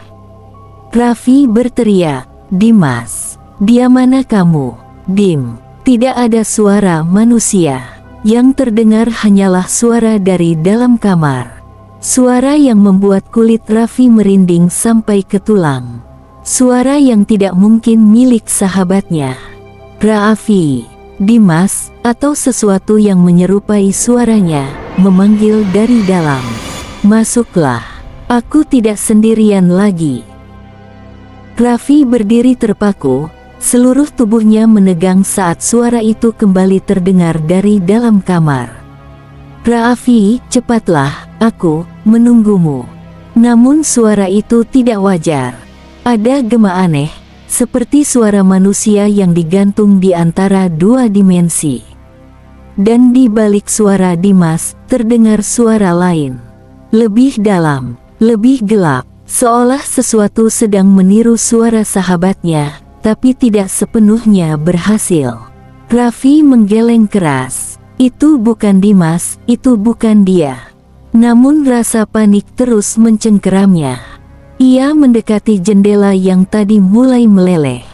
Raffi berteriak, "Dimas, di mana kamu? Dim." Tidak ada suara manusia. Yang terdengar hanyalah suara dari dalam kamar. Suara yang membuat kulit Raffi merinding sampai ke tulang. Suara yang tidak mungkin milik sahabatnya. Raffi, Dimas, atau sesuatu yang menyerupai suaranya, memanggil dari dalam. "Masuklah. Aku tidak sendirian lagi." Raffi berdiri terpaku. Seluruh tubuhnya menegang saat suara itu kembali terdengar dari dalam kamar. "Raffi, cepatlah, aku menunggumu." Namun suara itu tidak wajar. Ada gema aneh, seperti suara manusia yang digantung di antara dua dimensi. Dan di balik suara Dimas, terdengar suara lain. Lebih dalam, lebih gelap, seolah sesuatu sedang meniru suara sahabatnya, tapi tidak sepenuhnya berhasil. Raffi menggeleng keras. Itu bukan Dimas, itu bukan dia. Namun rasa panik terus mencengkeramnya. Ia mendekati jendela yang tadi mulai meleleh.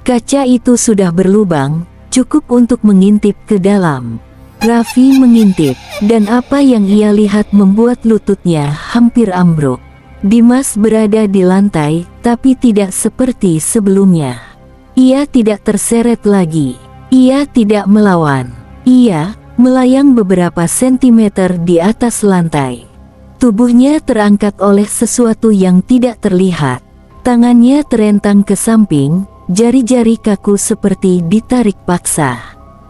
Kaca itu sudah berlubang, cukup untuk mengintip ke dalam. Raffi mengintip, dan apa yang ia lihat membuat lututnya hampir ambruk. Dimas berada di lantai, tapi tidak seperti sebelumnya. Ia tidak terseret lagi. Ia tidak melawan. Ia melayang beberapa sentimeter di atas lantai. Tubuhnya terangkat oleh sesuatu yang tidak terlihat. Tangannya terentang ke samping, jari-jari kaku seperti ditarik paksa.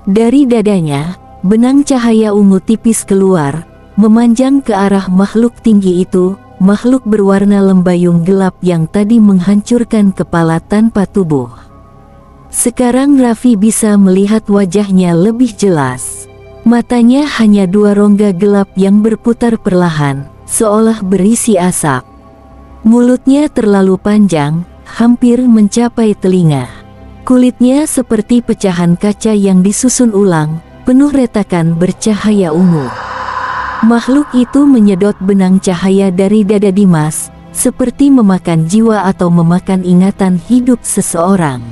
Dari dadanya, benang cahaya ungu tipis keluar, memanjang ke arah makhluk tinggi itu, makhluk berwarna lembayung gelap yang tadi menghancurkan kepala tanpa tubuh. Sekarang Raffi bisa melihat wajahnya lebih jelas. Matanya hanya dua rongga gelap yang berputar perlahan, seolah berisi asap. Mulutnya terlalu panjang, hampir mencapai telinga. Kulitnya seperti pecahan kaca yang disusun ulang, penuh retakan bercahaya ungu. Makhluk itu menyedot benang cahaya dari dada Dimas, seperti memakan jiwa atau memakan ingatan hidup seseorang.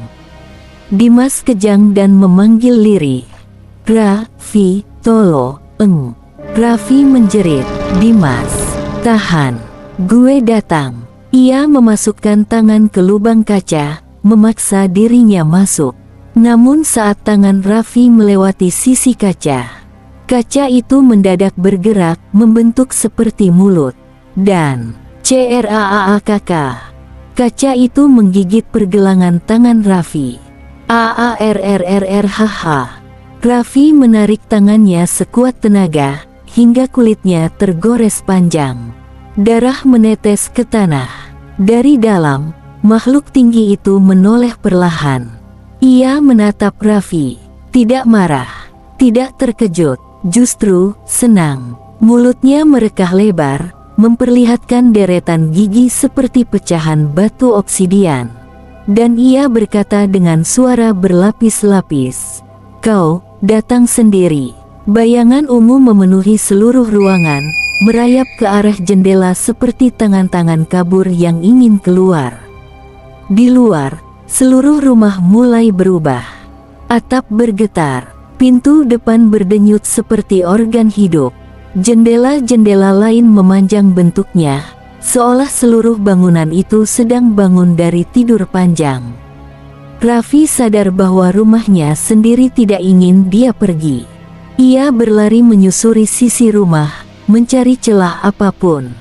Dimas kejang dan memanggil lirih. Raffi, tolong. Raffi menjerit. Dimas, tahan. Gue datang. Ia memasukkan tangan ke lubang kaca, memaksa dirinya masuk. Namun saat tangan Raffi melewati sisi kaca, kaca itu mendadak bergerak, membentuk seperti mulut. Dan CRAAKK. Kaca itu menggigit pergelangan tangan Raffi. AARRRRHH. Raffi menarik tangannya sekuat tenaga, hingga kulitnya tergores panjang. Darah menetes ke tanah. Dari dalam, makhluk tinggi itu menoleh perlahan. Ia menatap Raffi, tidak marah, tidak terkejut, justru senang. Mulutnya merekah lebar, memperlihatkan deretan gigi seperti pecahan batu obsidian. Dan ia berkata dengan suara berlapis-lapis, "Kau datang sendiri." Bayangan ungu memenuhi seluruh ruangan, merayap ke arah jendela seperti tangan-tangan kabur yang ingin keluar. Di luar, seluruh rumah mulai berubah. Atap bergetar, pintu depan berdenyut seperti organ hidup. Jendela-jendela lain memanjang bentuknya, seolah seluruh bangunan itu sedang bangun dari tidur panjang. Raffi sadar bahwa rumahnya sendiri tidak ingin dia pergi. Ia berlari menyusuri sisi rumah, mencari celah apapun.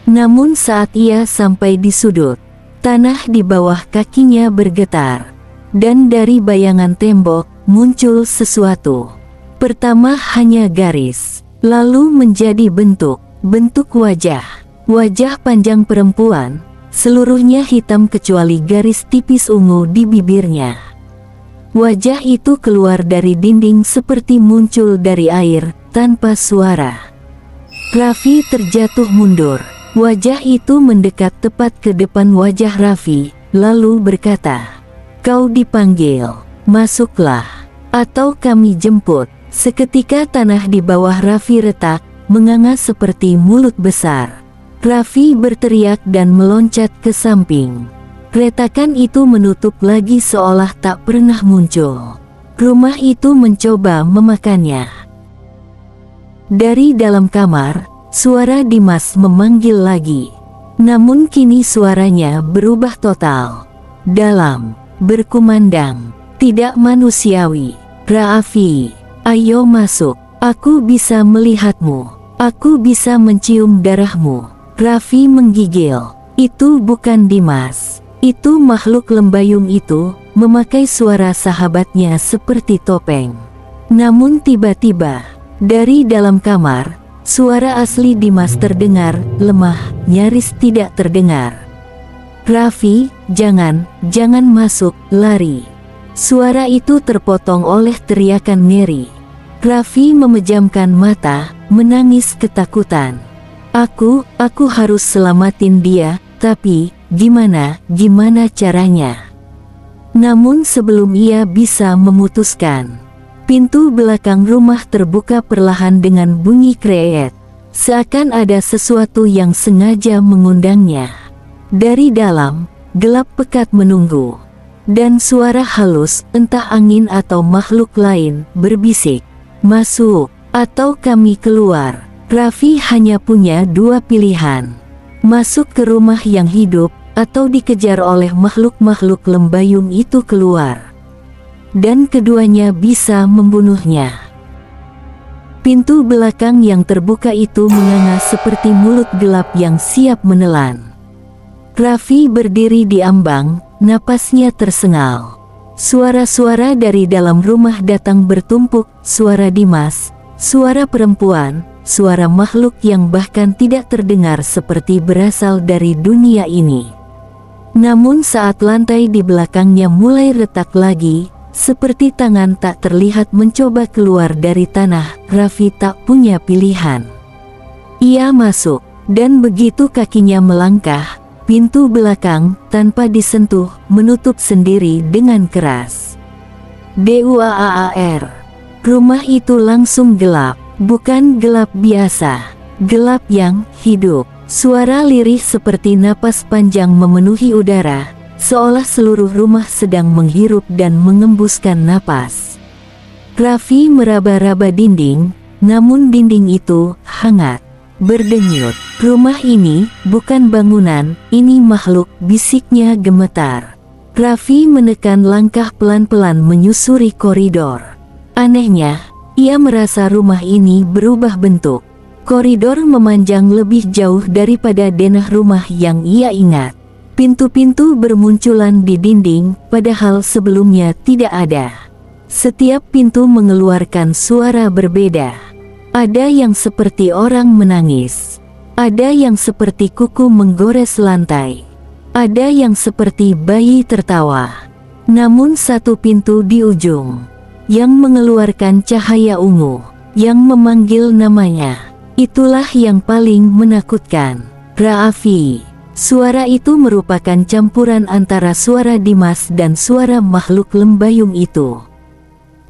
Namun saat ia sampai di sudut, tanah di bawah kakinya bergetar. Dan dari bayangan tembok, muncul sesuatu. Pertama hanya garis, lalu menjadi bentuk wajah. Wajah panjang perempuan, seluruhnya hitam kecuali garis tipis ungu di bibirnya. Wajah itu keluar dari dinding seperti muncul dari air, tanpa suara. Raffi terjatuh mundur. Wajah itu mendekat tepat ke depan wajah Raffi, lalu berkata, "Kau dipanggil, masuklah, atau kami jemput." Seketika tanah di bawah Raffi retak, menganga seperti mulut besar. Raffi berteriak dan meloncat ke samping. Retakan itu menutup lagi seolah tak pernah muncul. Rumah itu mencoba memakannya. Dari dalam kamar, suara Dimas memanggil lagi. Namun kini suaranya berubah total. Dalam, berkumandang, tidak manusiawi. "Raffi, ayo masuk. Aku bisa melihatmu. Aku bisa mencium darahmu." Raffi menggigil. Itu bukan Dimas. Itu makhluk lembayung itu, memakai suara sahabatnya seperti topeng. Namun tiba-tiba, dari dalam kamar, suara asli Dimas terdengar, lemah, nyaris tidak terdengar. "Raffi, jangan masuk, lari." Suara itu terpotong oleh teriakan ngeri. Raffi memejamkan mata, menangis ketakutan. Aku harus selamatin dia, tapi gimana caranya?" Namun sebelum ia bisa memutuskan, pintu belakang rumah terbuka perlahan dengan bunyi kreet. seakan ada sesuatu yang sengaja mengundangnya. Dari dalam, gelap pekat menunggu, dan suara halus, entah angin atau makhluk lain, berbisik, "Masuk, atau kami keluar." Raffi hanya punya dua pilihan: masuk ke rumah yang hidup, atau dikejar oleh makhluk-makhluk lembayung itu keluar. Dan keduanya bisa membunuhnya. Pintu belakang yang terbuka itu menganga seperti mulut gelap yang siap menelan. Raffi berdiri di ambang, napasnya tersengal. Suara-suara dari dalam rumah datang bertumpuk, suara Dimas, suara perempuan, suara makhluk yang bahkan tidak terdengar seperti berasal dari dunia ini. Namun saat lantai di belakangnya mulai retak lagi, seperti tangan tak terlihat mencoba keluar dari tanah, Raffi tak punya pilihan. Ia masuk, dan begitu kakinya melangkah, pintu belakang, tanpa disentuh, menutup sendiri dengan keras. DUAAR. Rumah itu langsung gelap, bukan gelap biasa, gelap yang hidup. Suara lirih seperti napas panjang memenuhi udara, seolah seluruh rumah sedang menghirup dan mengembuskan napas. Raffi meraba-raba dinding, namun dinding itu hangat. Berdenyut. "Rumah ini bukan bangunan, ini makhluk," bisiknya gemetar. Raffi menekan langkah pelan-pelan menyusuri koridor. Anehnya, ia merasa rumah ini berubah bentuk. Koridor memanjang lebih jauh daripada denah rumah yang ia ingat. Pintu-pintu bermunculan di dinding, padahal sebelumnya tidak ada. Setiap pintu mengeluarkan suara berbeda. Ada yang seperti orang menangis. Ada yang seperti kuku menggores lantai. Ada yang seperti bayi tertawa. Namun satu pintu di ujung, yang mengeluarkan cahaya ungu, yang memanggil namanya, itulah yang paling menakutkan. "Raffi." Suara itu merupakan campuran antara suara Dimas dan suara makhluk lembayung itu.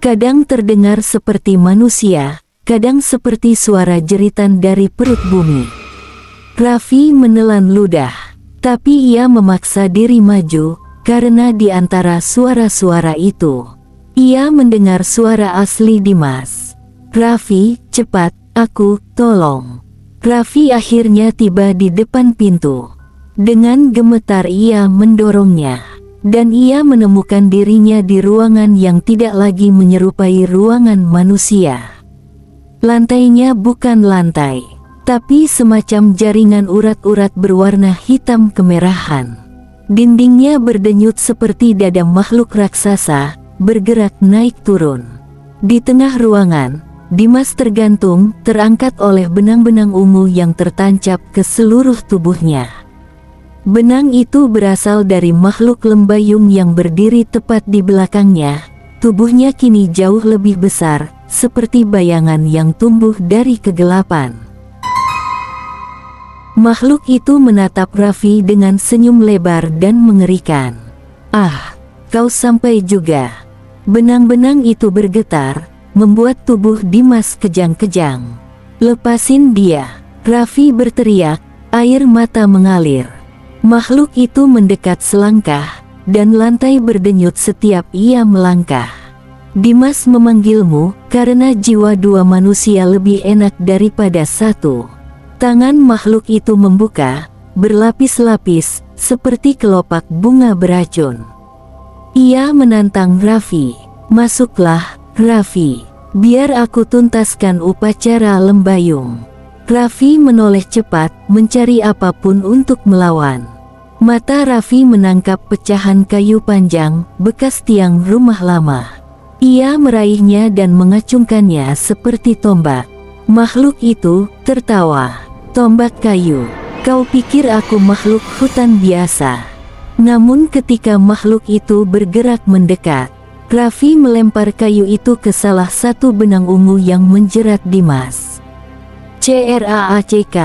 Kadang terdengar seperti manusia, kadang seperti suara jeritan dari perut bumi. Raffi menelan ludah, tapi ia memaksa diri maju, karena di antara suara-suara itu, ia mendengar suara asli Dimas. "Raffi, cepat, aku, tolong." Raffi akhirnya tiba di depan pintu. Dengan gemetar ia mendorongnya, dan ia menemukan dirinya di ruangan yang tidak lagi menyerupai ruangan manusia. Lantainya bukan lantai, tapi semacam jaringan urat-urat berwarna hitam kemerahan. Dindingnya berdenyut seperti dada makhluk raksasa, bergerak naik turun. Di tengah ruangan, Dimas tergantung, terangkat oleh benang-benang ungu yang tertancap ke seluruh tubuhnya. Benang itu berasal dari makhluk lembayung yang berdiri tepat di belakangnya. Tubuhnya kini jauh lebih besar, seperti bayangan yang tumbuh dari kegelapan. Makhluk itu menatap Raffi dengan senyum lebar dan mengerikan. "Ah, kau sampai juga." Benang-benang itu bergetar, membuat tubuh Dimas kejang-kejang. "Lepasin dia!" Raffi berteriak, air mata mengalir. Makhluk itu mendekat selangkah, dan lantai berdenyut setiap ia melangkah. "Dimas memanggilmu, karena jiwa dua manusia lebih enak daripada satu." Tangan makhluk itu membuka, berlapis-lapis, seperti kelopak bunga beracun. Ia menantang Raffi. "Masuklah, Raffi. Biar aku tuntaskan upacara lembayung." Raffi menoleh cepat, mencari apapun untuk melawan. Mata Raffi menangkap pecahan kayu panjang, bekas tiang rumah lama. Ia meraihnya dan mengacungkannya seperti tombak. Makhluk itu tertawa. "Tombak kayu. Kau pikir aku makhluk hutan biasa?" Namun ketika makhluk itu bergerak mendekat, Raffi melempar kayu itu ke salah satu benang ungu yang menjerat Dimas. CRAACK.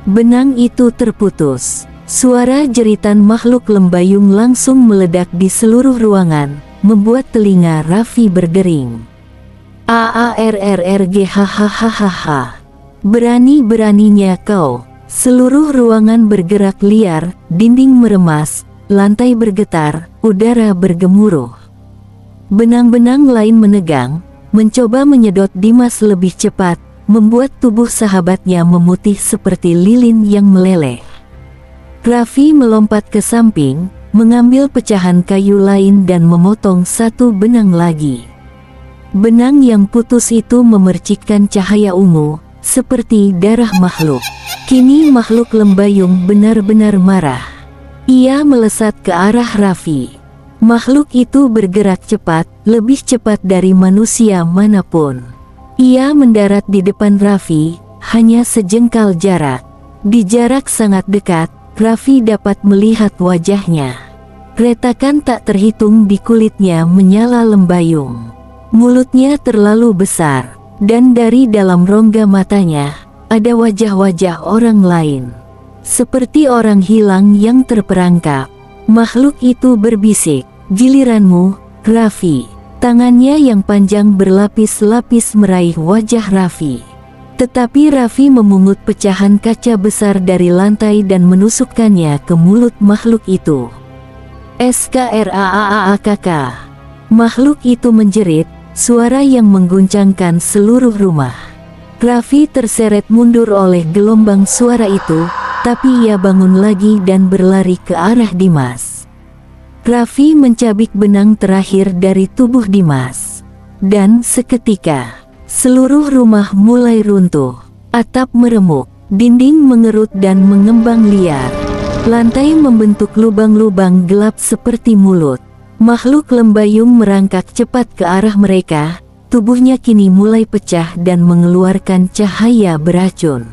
Benang itu terputus. Suara jeritan makhluk lembayung langsung meledak di seluruh ruangan, membuat telinga Raffi berdering. AARRRG hahaha. Berani-beraninya kau. Seluruh ruangan bergerak liar, dinding meremas, lantai bergetar, udara bergemuruh. Benang-benang lain menegang, mencoba menyedot Dimas lebih cepat, membuat tubuh sahabatnya memutih seperti lilin yang meleleh. Raffi melompat ke samping, mengambil pecahan kayu lain dan memotong satu benang lagi. Benang yang putus itu memercikkan cahaya ungu, seperti darah makhluk. Kini makhluk lembayung benar-benar marah. Ia melesat ke arah Raffi. Makhluk itu bergerak cepat, lebih cepat dari manusia manapun. Ia mendarat di depan Raffi, hanya sejengkal jarak. Di jarak sangat dekat, Raffi dapat melihat wajahnya. Retakan tak terhitung di kulitnya menyala lembayung. Mulutnya terlalu besar, dan dari dalam rongga matanya, ada wajah-wajah orang lain. Seperti orang hilang yang terperangkap. Makhluk itu berbisik, "Giliranmu, Raffi." Tangannya yang panjang berlapis-lapis meraih wajah Raffi. Tetapi Raffi memungut pecahan kaca besar dari lantai dan menusukkannya ke mulut makhluk itu. "SKRAAAKK." Makhluk itu menjerit, suara yang mengguncangkan seluruh rumah. Raffi terseret mundur oleh gelombang suara itu, tapi ia bangun lagi dan berlari ke arah Dimas. Raffi mencabik benang terakhir dari tubuh Dimas. Dan seketika, seluruh rumah mulai runtuh. Atap meremuk, dinding mengerut dan mengembang liar. Lantai membentuk lubang-lubang gelap seperti mulut. Makhluk lembayung merangkak cepat ke arah mereka. Tubuhnya kini mulai pecah dan mengeluarkan cahaya beracun.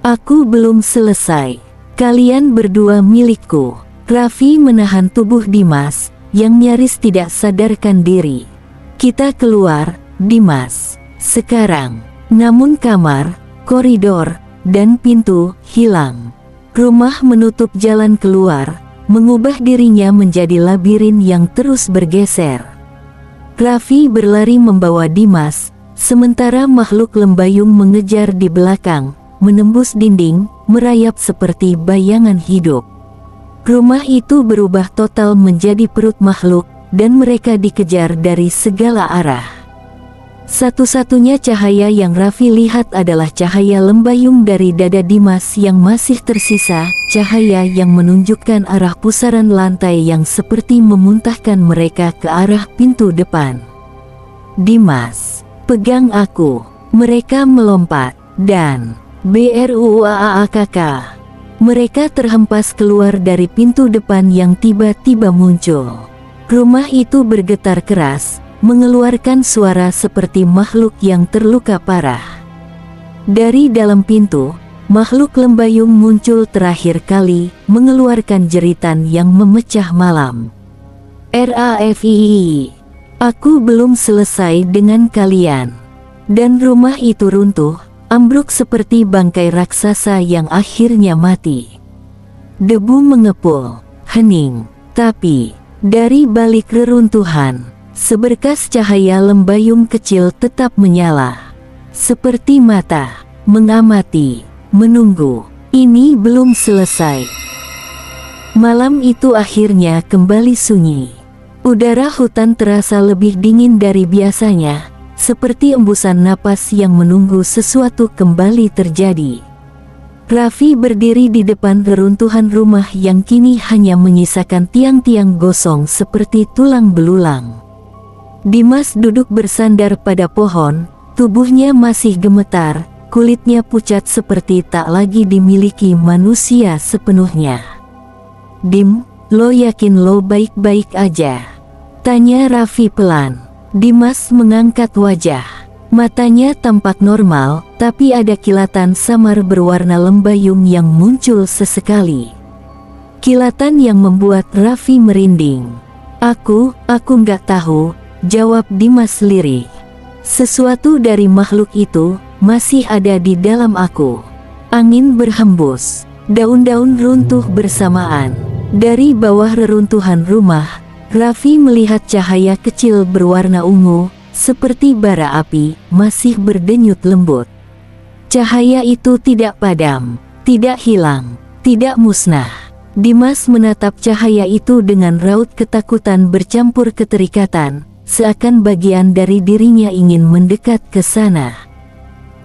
"Aku belum selesai. Kalian berdua milikku." Raffi menahan tubuh Dimas, yang nyaris tidak sadarkan diri. "Kita keluar, Dimas. Sekarang." Namun kamar, koridor, dan pintu hilang. Rumah menutup jalan keluar, mengubah dirinya menjadi labirin yang terus bergeser. Raffi berlari membawa Dimas, sementara makhluk lembayung mengejar di belakang, menembus dinding, merayap seperti bayangan hidup. Rumah itu berubah total menjadi perut makhluk, dan mereka dikejar dari segala arah. Satu-satunya cahaya yang Raffi lihat adalah cahaya lembayung dari dada Dimas yang masih tersisa, cahaya yang menunjukkan arah pusaran lantai yang seperti memuntahkan mereka ke arah pintu depan. "Dimas, pegang aku." Mereka melompat, dan BRUAAKK. Mereka terhempas keluar dari pintu depan yang tiba-tiba muncul. Rumah itu bergetar keras, mengeluarkan suara seperti makhluk yang terluka parah. Dari dalam pintu, makhluk lembayung muncul terakhir kali, mengeluarkan jeritan yang memecah malam. "Raffi, aku belum selesai dengan kalian." Dan rumah itu runtuh, ambruk seperti bangkai raksasa yang akhirnya mati. Debu mengepul, hening, tapi dari balik reruntuhan, seberkas cahaya lembayung kecil tetap menyala. Seperti mata, mengamati, menunggu. Ini belum selesai. Malam itu akhirnya kembali sunyi. Udara hutan terasa lebih dingin dari biasanya, seperti embusan napas yang menunggu sesuatu kembali terjadi. Raffi berdiri di depan reruntuhan rumah yang kini hanya menyisakan tiang-tiang gosong seperti tulang belulang. Dimas duduk bersandar pada pohon, tubuhnya masih gemetar, kulitnya pucat seperti tak lagi dimiliki manusia sepenuhnya. "Dim, lo yakin lo baik-baik aja?" tanya Raffi pelan. Dimas mengangkat wajah. Matanya tampak normal, tapi ada kilatan samar berwarna lembayung yang muncul sesekali. Kilatan yang membuat Raffi merinding. Aku nggak tahu," jawab Dimas lirih. "Sesuatu dari makhluk itu masih ada di dalam aku." Angin berhembus, daun-daun runtuh bersamaan. Dari bawah reruntuhan rumah, Raffi melihat cahaya kecil berwarna ungu, seperti bara api, masih berdenyut lembut. Cahaya itu tidak padam, tidak hilang, tidak musnah. Dimas menatap cahaya itu dengan raut ketakutan bercampur keterikatan, seakan bagian dari dirinya ingin mendekat ke sana.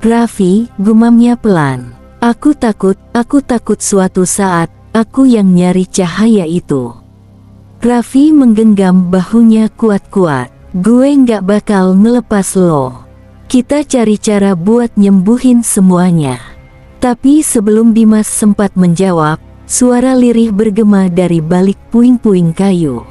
"Raffi," gumamnya pelan. Aku takut suatu saat, aku yang nyari cahaya itu." Raffi menggenggam bahunya kuat-kuat. "Gue nggak bakal melepas lo. Kita cari cara buat nyembuhin semuanya." Tapi sebelum Dimas sempat menjawab, suara lirih bergema dari balik puing-puing kayu.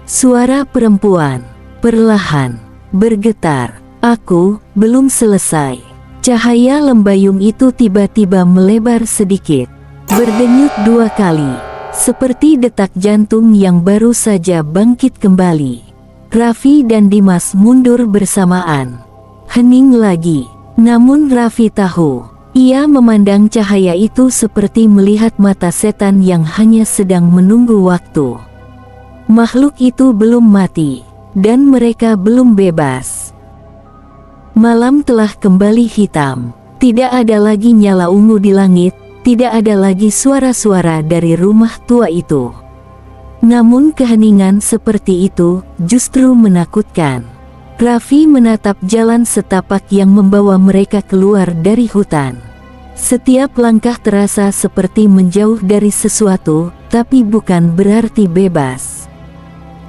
Suara perempuan, perlahan, bergetar. "Aku belum selesai." Cahaya lembayung itu tiba-tiba melebar sedikit, berdenyut 2 kali, seperti detak jantung yang baru saja bangkit kembali. Raffi dan Dimas mundur bersamaan. Hening lagi, namun Raffi tahu. Ia memandang cahaya itu seperti melihat mata setan yang hanya sedang menunggu waktu. Makhluk itu belum mati, dan mereka belum bebas. Malam telah kembali hitam. Tidak ada lagi nyala ungu di langit, tidak ada lagi suara-suara dari rumah tua itu. Namun keheningan seperti itu justru menakutkan. Raffi menatap jalan setapak yang membawa mereka keluar dari hutan. Setiap langkah terasa seperti menjauh dari sesuatu, tapi bukan berarti bebas.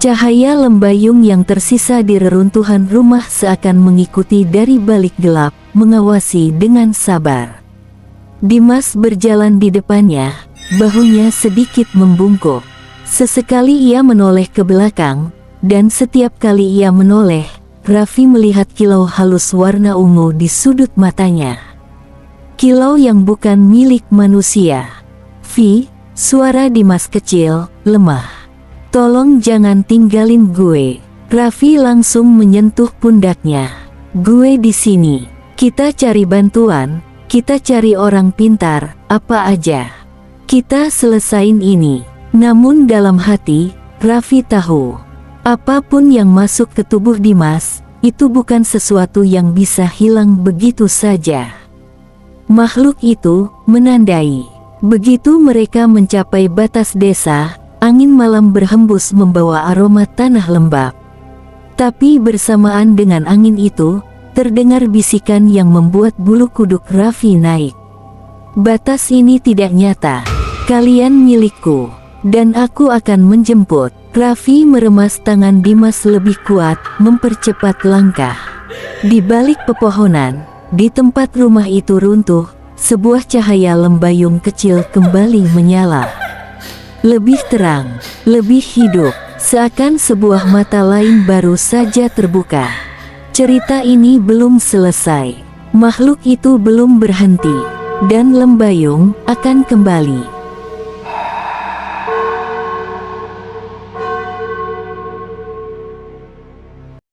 Cahaya lembayung yang tersisa di reruntuhan rumah seakan mengikuti dari balik gelap, mengawasi dengan sabar. Dimas berjalan di depannya, bahunya sedikit membungkuk. Sesekali ia menoleh ke belakang, dan setiap kali ia menoleh, Raffi melihat kilau halus warna ungu di sudut matanya. Kilau yang bukan milik manusia. "Vi," suara Dimas kecil, lemah. "Tolong jangan tinggalin gue." Raffi langsung menyentuh pundaknya. "Gue di sini. Kita cari bantuan, kita cari orang pintar, apa aja. Kita selesain ini." Namun dalam hati, Raffi tahu. Apapun yang masuk ke tubuh Dimas, itu bukan sesuatu yang bisa hilang begitu saja. Makhluk itu menandai. Begitu mereka mencapai batas desa, angin malam berhembus membawa aroma tanah lembab. Tapi bersamaan dengan angin itu, terdengar bisikan yang membuat bulu kuduk Raffi naik. "Batas ini tidak nyata. Kalian milikku, dan aku akan menjemput." Raffi meremas tangan Dimas lebih kuat, mempercepat langkah. Di balik pepohonan, di tempat rumah itu runtuh, sebuah cahaya lembayung kecil kembali menyala. Lebih terang, lebih hidup, seakan sebuah mata lain baru saja terbuka. Cerita ini belum selesai. Makhluk itu belum berhenti, dan lembayung akan kembali.